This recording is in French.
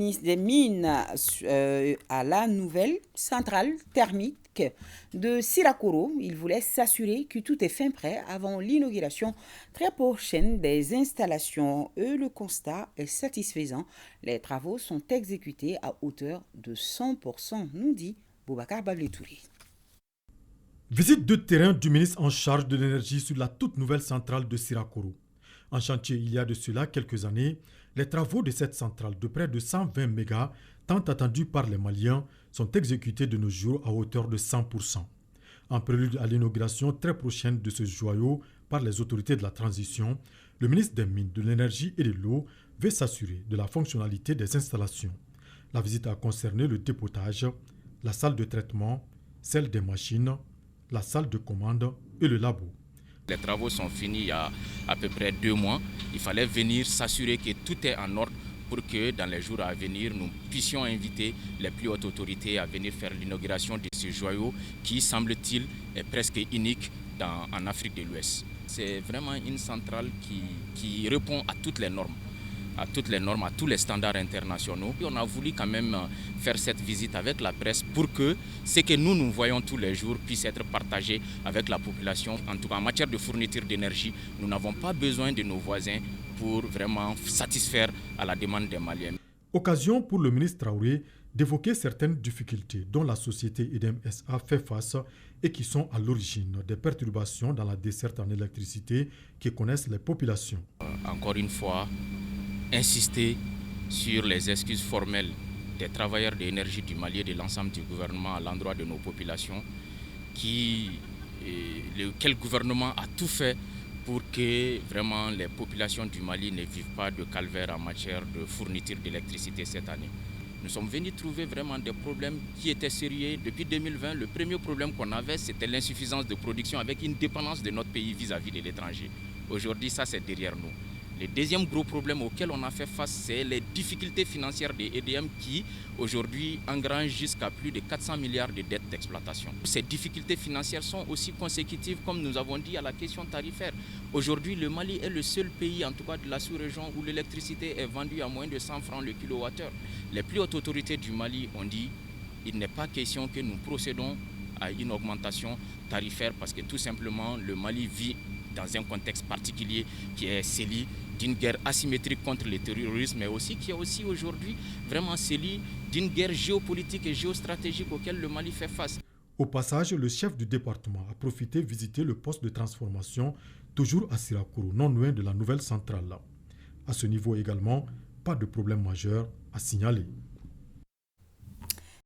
ministre des Mines à la nouvelle centrale thermique de Sirakoro. Il voulait s'assurer que tout est fin prêt avant l'inauguration très prochaine des installations. Et le constat est satisfaisant. Les travaux sont exécutés à hauteur de 100%, nous dit Boubacar Babletouri. Visite de terrain du ministre en charge de l'énergie sur la toute nouvelle centrale de Sirakoro. En chantier il y a de cela quelques années, les travaux de cette centrale de près de 120 mégas, tant attendus par les Maliens, sont exécutés de nos jours à hauteur de 100%. En prélude à l'inauguration très prochaine de ce joyau par les autorités de la transition, le ministre des Mines, de l'Énergie et de l'Eau veut s'assurer de la fonctionnalité des installations. La visite a concerné le dépotage, la salle de traitement, celle des machines, la salle de commande et le labo. Les travaux sont finis il y a à peu près 2 mois. Il fallait venir s'assurer que tout est en ordre pour que dans les jours à venir, nous puissions inviter les plus hautes autorités à venir faire l'inauguration de ce joyau qui, semble-t-il, est presque unique en Afrique de l'Ouest. C'est vraiment une centrale qui répond à toutes les normes, à tous les standards internationaux. Et on a voulu quand même faire cette visite avec la presse pour que ce que nous voyons tous les jours puisse être partagé avec la population. En tout cas, en matière de fourniture d'énergie, nous n'avons pas besoin de nos voisins pour vraiment satisfaire à la demande des Maliens. Occasion pour le ministre Traoré d'évoquer certaines difficultés dont la société EDEM SA fait face et qui sont à l'origine des perturbations dans la desserte en électricité que connaissent les populations. Encore une fois, insister sur les excuses formelles des travailleurs de l'énergie du Mali et de l'ensemble du gouvernement à l'endroit de nos populations, lequel gouvernement a tout fait pour que vraiment les populations du Mali ne vivent pas de calvaire en matière de fourniture d'électricité cette année. Nous sommes venus trouver vraiment des problèmes qui étaient sérieux. Depuis 2020, le premier problème qu'on avait, c'était l'insuffisance de production avec une dépendance de notre pays vis-à-vis de l'étranger. Aujourd'hui, ça c'est derrière nous. Le deuxième gros problème auquel on a fait face, c'est les difficultés financières des EDM qui, aujourd'hui, engrangent jusqu'à plus de 400 milliards de dettes d'exploitation. Ces difficultés financières sont aussi consécutives, comme nous avons dit, à la question tarifaire. Aujourd'hui, le Mali est le seul pays, en tout cas de la sous-région, où l'électricité est vendue à moins de 100 francs le kilowattheure. Les plus hautes autorités du Mali ont dit qu'il n'est pas question que nous procédons à une augmentation tarifaire parce que tout simplement, le Mali vit dans un contexte particulier qui est celui d'une guerre asymétrique contre le terrorisme, mais aussi qui est aussi aujourd'hui vraiment celui d'une guerre géopolitique et géostratégique auquel le Mali fait face. Au passage, le chef du département a profité visiter le poste de transformation, toujours à Sirakoro, non loin de la nouvelle centrale. À ce niveau également, pas de problème majeur à signaler.